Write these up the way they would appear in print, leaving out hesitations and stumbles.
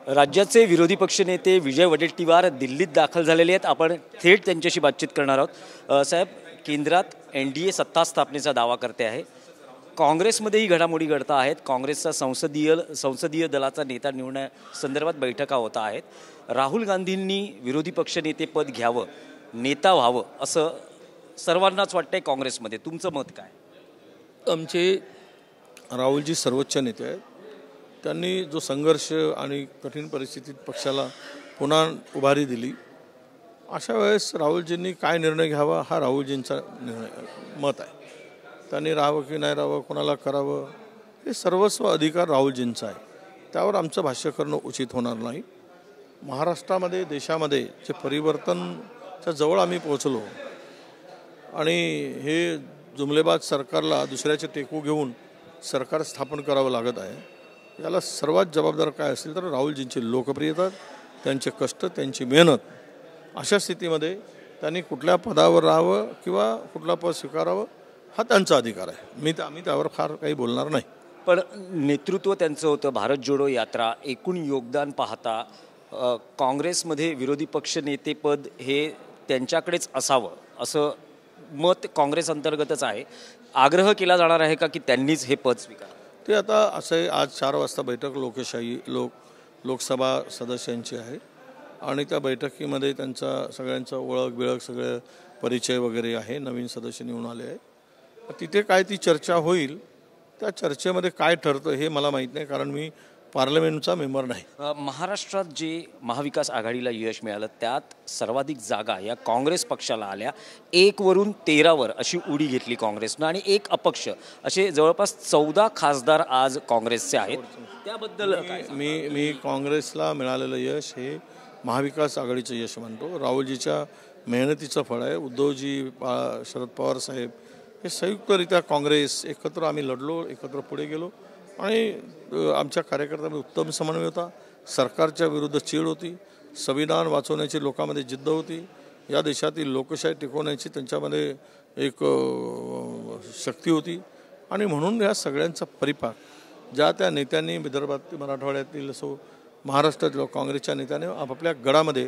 राज्याचे विरोधी पक्षनेते विजय वडेट्टीवार दिल्लीत दाखल झालेले आहेत। आपण थेट त्यांच्याशी बातचीत करणार आहोत। साहेब, केंद्रात एनडीए सत्ता स्थापनेचा दावा करते आहे। काँग्रेसमध्येही घडामोडी घडता आहेत। काँग्रेसचा संसदीय दलाचा नेता निवडण्यासंदर्भात बैठका होत आहेत। राहुल गांधींनी विरोधी पक्षनेते पद घ्यावं, नेता व्हावं असं सर्वांनाच वाटतंय काँग्रेसमध्ये। तुमचं मत काय? आमचे राहुलजी सर्वोच्च नेते आहेत। त्यांनी जो संघर्ष आणि कठीण परिस्थितीत पक्षाला पुन्हा उभारी दिली, अशा वेळेस राहुलजींनी काय निर्णय घ्यावा हा राहुलजींचा मत आहे। त्यांनी राहावं की नाही राहावं, कोणाला करावं, हे सर्वस्व अधिकार राहुलजींचा आहे। त्यावर आमचं भाष्य करणं उचित होणार नाही। महाराष्ट्रामध्ये, देशामध्ये जे परिवर्तनच्या जवळ आम्ही पोहोचलो आणि हे जुमलेबाज सरकारला दुसऱ्याचे टेकू घेऊन सरकार स्थापन करावं लागत आहे, याला सर्वात जबाबदार काय असेल तर राहुलजींची लोकप्रियता, त्यांचे कष्ट, त्यांची मेहनत। अशा स्थितीमध्ये त्यांनी कुठल्या पदावर राहावं किंवा कुठला पद स्वीकारावं हा त्यांचा अधिकार आहे। आम्ही त्यावर फार काही बोलणार नाही। पण नेतृत्व त्यांचं होतं। भारत जोडो यात्रा, एकूण योगदान पाहता काँग्रेसमध्ये विरोधी पक्षनेतेपद हे त्यांच्याकडेच असावं असं मत काँग्रेस अंतर्गतच आहे। आग्रह केला जाणार आहे का की त्यांनीच हे पद स्वीकारावं? ते आता असं आहे, आज 4 वाजता बैठक लोकसभा सदस्यांची आहे आणि त्या बैठकीमध्ये त्यांचा सगळ्यांचा ओळख बिळख सगळे परिचय वगैरे आहे। नवीन सदस्य निवडून आले आहे। तिथे काय ती चर्चा होईल, त्या चर्चेमध्ये काय ठरतं हे मला माहीत नाही, कारण मी पार्लमेंटचा मेंबर नाही। महाराष्ट्रात जे महाविकास आघाडीला यश मिळालं त्यात सर्वाधिक जागा या काँग्रेस पक्षाला आल्या। 1 वरून 13 वर अशी उडी घेतली काँग्रेसनं आणि 1 अपक्ष असे जवळपास 14 खासदार आज काँग्रेसचे आहेत। त्याबद्दल मी काँग्रेसला मिळालेलं यश हे महाविकास आघाडीचं यश मानतो। राहुलजीच्या मेहनतीचं फळ आहे। उद्धवजी, शरद पवार साहेब हे संयुक्तरित्या काँग्रेस एकत्र आम्ही लढलो, एकत्र पुढे गेलो आणि आमच्या कार्यकर्त्यांमध्ये उत्तम समन्वय होता। सरकारच्या विरुद्ध चीड होती, संविधान वाचवण्याची लोकांमध्ये जिद्द होती, या देशातील लोकशाही टिकवण्याची त्यांच्यामध्ये एक शक्ती होती आणि म्हणून या सगळ्यांचा परिपाक ज्या त्या नेत्यांनी विदर्भातील, मराठवाड्यातील असो, महाराष्ट्रातील काँग्रेसच्या नेत्याने आपापल्या गडामध्ये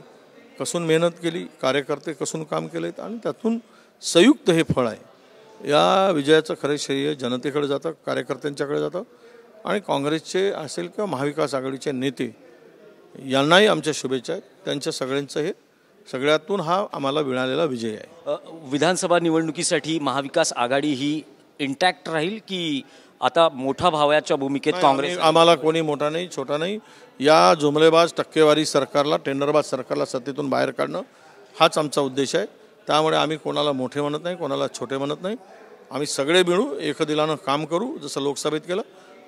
कसून मेहनत केली, कार्यकर्ते कसून काम केलेत आणि त्यातून संयुक्त हे फळ आहे। या विजयाचं खरे श्रेय जनतेकडे जातं, कार्यकर्त्यांच्याकडे जातं आणि काँग्रेसचे असेल किंवा महाविकास आघाडीचे नेते यांनाही आमच्या शुभेच्छा आहेत। त्यांच्या सगळ्यांचं हे सगळ्यातून हा आम्हाला मिळालेला विजय आहे। विधानसभा निवडणुकीसाठी महाविकास आघाडी ही इंटॅक्ट राहील की आता मोठा भावाच्या भूमिकेत काँग्रेस? आम्हाला कोणी मोठा नाही छोटा नाही। या जुमलेबाज टक्केवारी सरकारला, टेंडरबाज सरकारला सत्तेतून बाहेर काढणं हाच आमचा उद्देश आहे। त्यामुळे आम्ही कोणाला मोठे म्हणत नाही, कोणाला छोटे म्हणत नाही। आम्ही सगळे मिळू एकदिलानं काम करू, जसं लोकसभेत केलं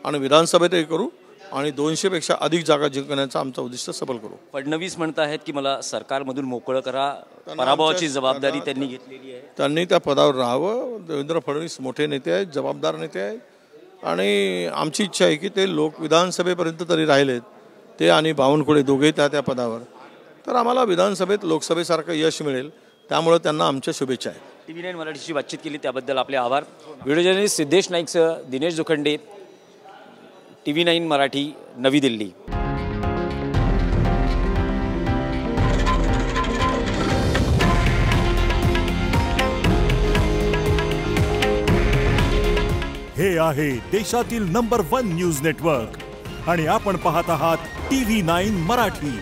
आणि विधानसभेतही करू आणि 200 पेक्षा अधिक जागा जिंकण्याचा आमचा उद्दिष्ट सफल करू। फडणवीस म्हणत आहेत की मला सरकारमधून मोकळं करा, पराभवाची जबाबदारी त्यांनी घेतलेली आहे। त्यांनी त्या पदावर राहावं। देवेंद्र फडणवीस मोठे नेते आहेत, जबाबदार नेते आहेत आणि आमची इच्छा आहे की ते विधानसभेपर्यंत तरी राहिलेत ते आणि बावनकुळे दोघेही त्या पदावर, तर आम्हाला विधानसभेत लोकसभेसारखं यश मिळेल। त्यामुळे त्यांना आमच्या शुभेच्छा आहेत। TV9 मराठीशी बातचीत केली त्याबद्दल आपले आभार। व्हिडिओ जर्नलिस्ट सिद्धेश नाईकसह दिनेश जोखंडे, TV9 मराठी, नवी दिल्ली। हे आहे देशातील नंबर 1 न्यूज नेटवर्क आणि आपण पाहत आहात TV9 मराठी।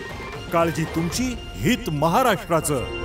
काळजी तुमची, हित महाराष्ट्राचं।